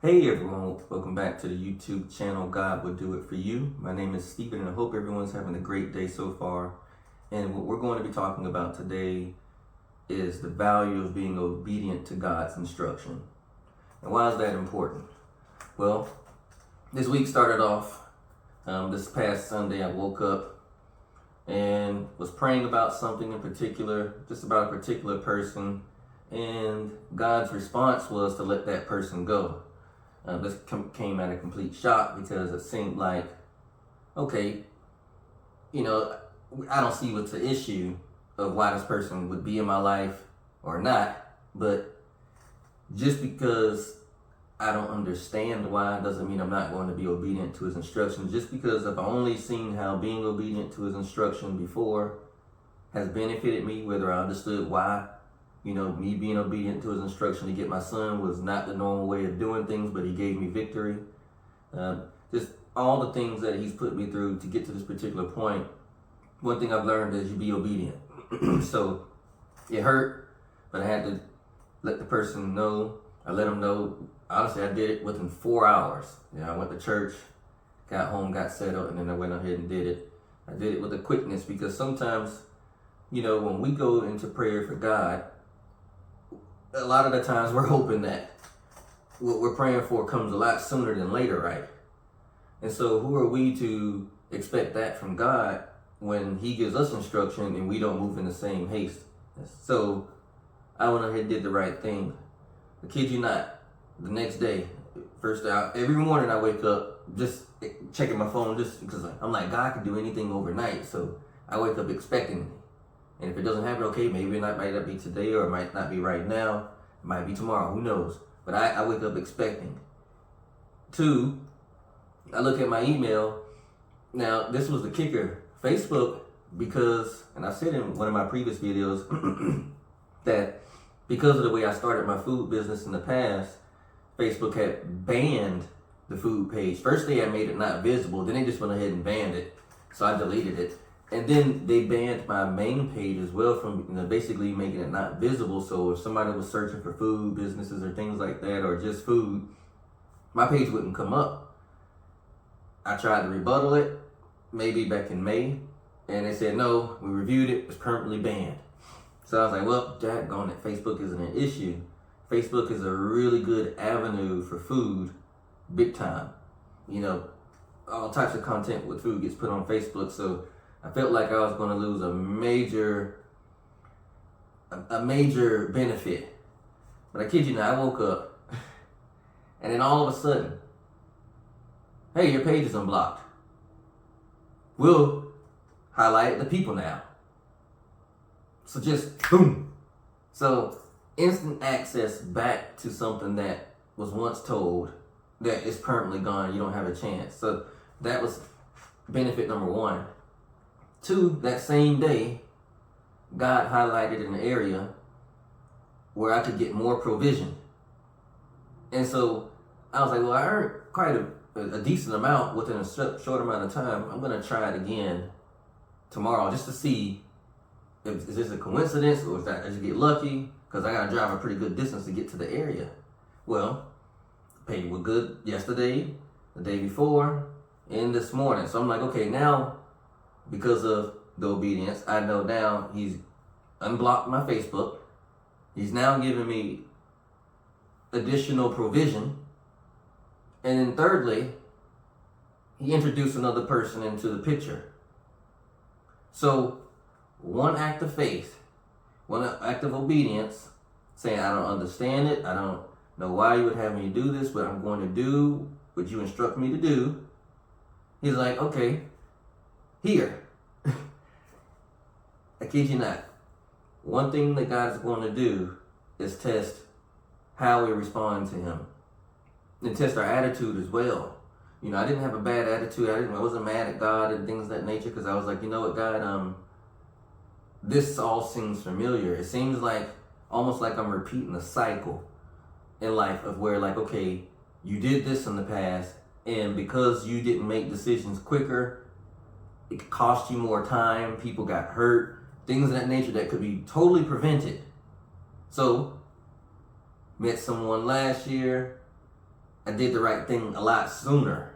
Hey everyone, welcome back to the YouTube channel God Will Do It For You. My name is Stephen and I hope everyone's having a great day so far. And what we're going to be talking about today is the value of being obedient to God's instruction. And why is that important? Well, this week started off, this past Sunday I woke up and was praying about something in particular, just about a particular person. And God's response was to let that person go. This came at a complete shock because it seemed like, okay, I don't see what's the issue of why this person would be in my life or not, but just because I don't understand why doesn't mean I'm not going to be obedient to his instructions. Just because I've only seen how being obedient to his instruction before has benefited me, whether I understood why me being obedient to his instruction to get my son was not the normal way of doing things, but he gave me victory. Just all the things that he's put me through to get to this particular point. One thing I've learned is you be obedient. So it hurt, but I had to let the person know. I let him know. Honestly, I did it within 4 hours. I went to church, got home, got set up, and then I went ahead and did it. I did it with a quickness because sometimes, when we go into prayer for God, a lot of the times we're hoping that what we're praying for comes a lot sooner than later, right? And so who are we to expect that from God when he gives us instruction and we don't move in the same haste? So I went ahead and did the right thing. I kid you not, the next day, every morning I wake up just checking my phone just because I'm like, God can do anything overnight. So I wake up expecting it. And if it doesn't happen, okay, maybe it might not be today or it might not be right now. It might be tomorrow, who knows? But I wake up expecting. 2, I look at my email. Now, this was the kicker. Facebook, and I said in one of my previous videos that because of the way I started my food business in the past, Facebook had banned the food page. First they had made it not visible, then they just went ahead and banned it. So I deleted it. And then they banned my main page as well from basically making it not visible. So if somebody was searching for food businesses or things like that, or just food, my page wouldn't come up. I tried to rebuttal it, maybe back in May, and they said, no, we reviewed it, it's permanently banned. So I was like, well, daggone it, Facebook isn't an issue. Facebook is a really good avenue for food, big time. All types of content with food gets put on Facebook, so I felt like I was going to lose a major benefit. But I kid you not, I woke up and then all of a sudden, hey, your page is unblocked. We'll highlight the people now. So just boom. So instant access back to something that was once told that is permanently gone. You don't have a chance. So that was benefit number 1. 2, that same day, God highlighted an area where I could get more provision. And so I was like, well, I earned quite a decent amount within a short amount of time. I'm going to try it again tomorrow just to see if is this a coincidence or is that I just get lucky because I got to drive a pretty good distance to get to the area. Well, paid was good yesterday, the day before, and this morning. So I'm like, okay, now because of the obedience, I know now he's unblocked my Facebook. He's now giving me additional provision. And then thirdly, he introduced another person into the picture. So one act of faith, one act of obedience, saying I don't understand it, I don't know why you would have me do this, but I'm going to do what you instruct me to do. He's like, okay, here. I kid you not. One thing that God is going to do is test how we respond to him. And test our attitude as well. I didn't have a bad attitude. I wasn't mad at God and things of that nature because I was like, you know what, God, this all seems familiar. It seems like almost like I'm repeating a cycle in life of where like, okay, you did this in the past and because you didn't make decisions quicker, it cost you more time, people got hurt, things of that nature that could be totally prevented. So, met someone last year, I did the right thing a lot sooner.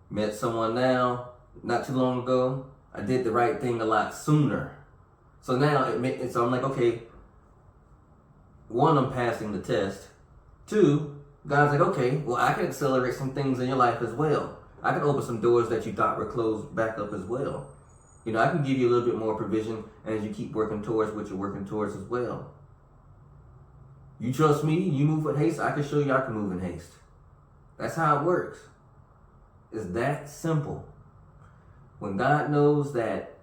Met someone now, not too long ago, I did the right thing a lot sooner. So now, so I'm like, okay, one, I'm passing the test. Two, God's like, okay, well, I can accelerate some things in your life as well. I can open some doors that you thought were closed back up as well. You know, I can give you a little bit more provision as you keep working towards what you're working towards as well. You trust me, you move with haste, I can show you I can move in haste. That's how it works. It's that simple. When God knows that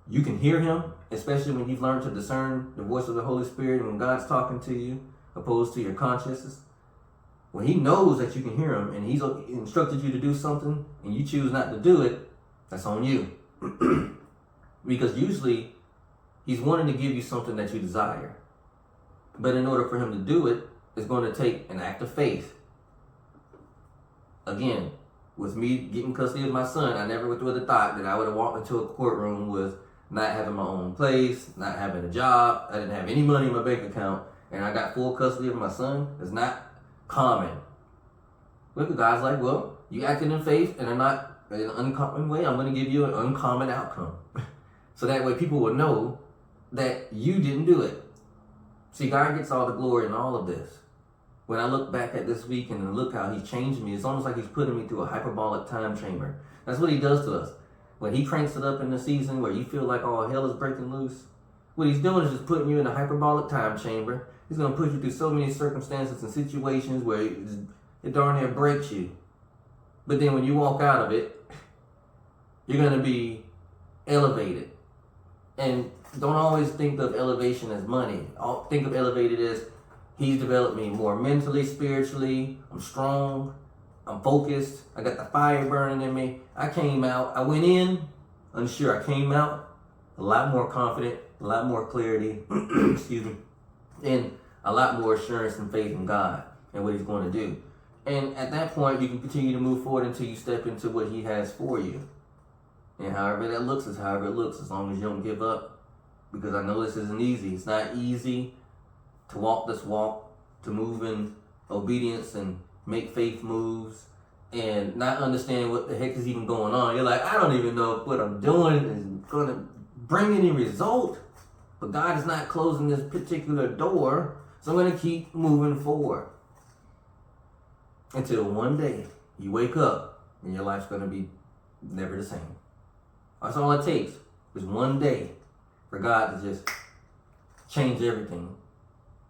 you can hear him, especially when you've learned to discern the voice of the Holy Spirit and when God's talking to you, opposed to your consciousness, when he knows that you can hear him and he's instructed you to do something and you choose not to do it, that's on you. Because usually he's wanting to give you something that you desire. But in order for him to do it, it's going to take an act of faith. Again, with me getting custody of my son, I never would have thought that I would have walked into a courtroom with not having my own place, not having a job, I didn't have any money in my bank account, and I got full custody of my son. It's not common. Look, the guy's like, well, you acted in faith and are not in an uncommon way. I'm going to give you an uncommon outcome. So that way people will know that you didn't do it. See, God gets all the glory in all of this. When I look back at this week and look how he's changed me, it's almost like he's putting me through a hyperbolic time chamber. That's what he does to us. When he cranks it up in the season where you feel like all hell is breaking loose, what he's doing is just putting you in a hyperbolic time chamber. He's going to put you through so many circumstances and situations where it darn near breaks you. But then when you walk out of it, you're going to be elevated. And don't always think of elevation as money. Think of elevated as he's developed me more mentally, spiritually. I'm strong. I'm focused. I got the fire burning in me. I came out. I went in unsure. I came out a lot more confident, a lot more clarity, excuse me, and a lot more assurance and faith in God and what he's going to do. And at that point, you can continue to move forward until you step into what he has for you. And however that looks is however it looks, as long as you don't give up. Because I know this isn't easy. It's not easy to walk this walk, to move in obedience and make faith moves and not understand what the heck is even going on. You're like, I don't even know if what I'm doing is going to bring any result. But God is not closing this particular door, so I'm going to keep moving forward. Until one day you wake up and your life's going to be never the same. That's all it takes, is one day for God to just change everything.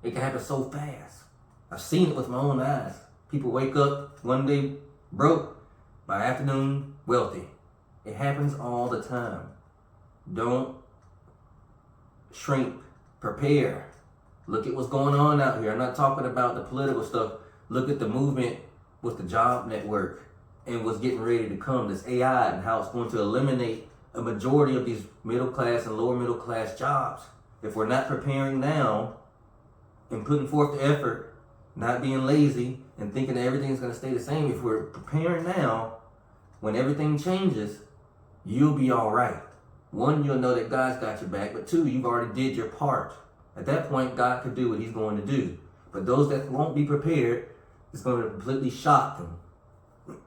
It can happen so fast. I've seen it with my own eyes. People wake up one day broke, by afternoon wealthy. It happens all the time. Don't shrink. Prepare. Look at what's going on out here. I'm not talking about the political stuff. Look at the movement with the job network and what's getting ready to come. This AI and how it's going to eliminate a majority of these middle class and lower middle class jobs. If we're not preparing now and putting forth the effort, not being lazy and thinking that everything's going to stay the same, if we're preparing now, when everything changes, you'll be all right. One, you'll know that God's got your back, but two, you've already did your part. At that point, God could do what he's going to do. But those that won't be prepared, it's going to completely shock them.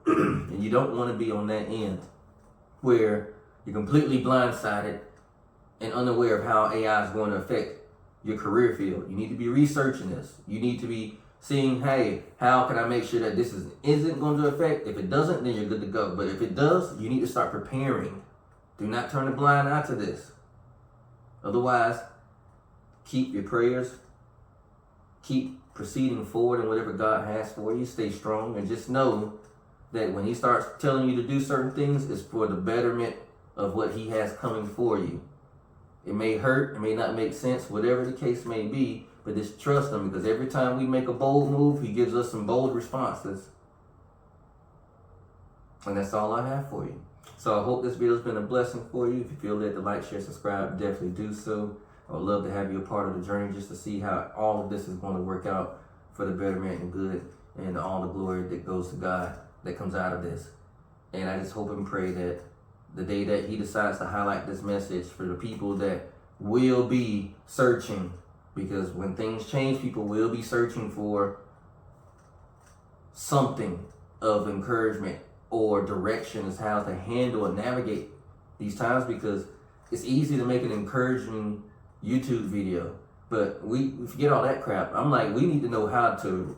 And you don't want to be on that end where you're completely blindsided and unaware of how AI is going to affect your career field. You need to be researching this. You need to be seeing, hey, how can I make sure that this isn't going to affect? If it doesn't, then you're good to go. But if it does, you need to start preparing. Do not turn a blind eye to this. Otherwise, keep your prayers. Keep proceeding forward in whatever God has for you. Stay strong and just know that when he starts telling you to do certain things, it's for the betterment of what he has coming for you. It may hurt, it may not make sense, whatever the case may be, but just trust him, because every time we make a bold move, he gives us some bold responses. And that's all I have for you. So I hope this video has been a blessing for you. If you feel led to like, share, subscribe, definitely do so. I would love to have you a part of the journey just to see how all of this is going to work out for the betterment and good and all the glory that goes to God that comes out of this. And I just hope and pray that the day that he decides to highlight this message for the people that will be searching, because when things change, people will be searching for something of encouragement or direction as how to handle and navigate these times, because it's easy to make an encouraging YouTube video, but we forget all that crap. I'm like, we need to know how to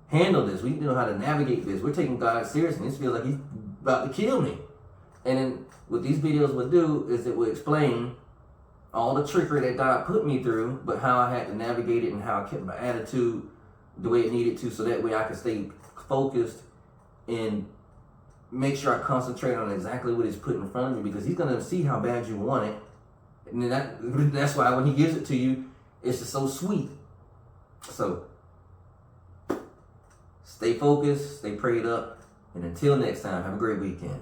handle this. We need to know how to navigate this. We're taking God seriously. This feels like he's about to kill me. And then what these videos will do is it will explain all the trickery that God put me through, but how I had to navigate it and how I kept my attitude the way it needed to, so that way I could stay focused and make sure I concentrate on exactly what he's put in front of me, because he's going to see how bad you want it. And then that's why when he gives it to you, it's just so sweet. So stay focused, stay prayed up, and until next time, have a great weekend.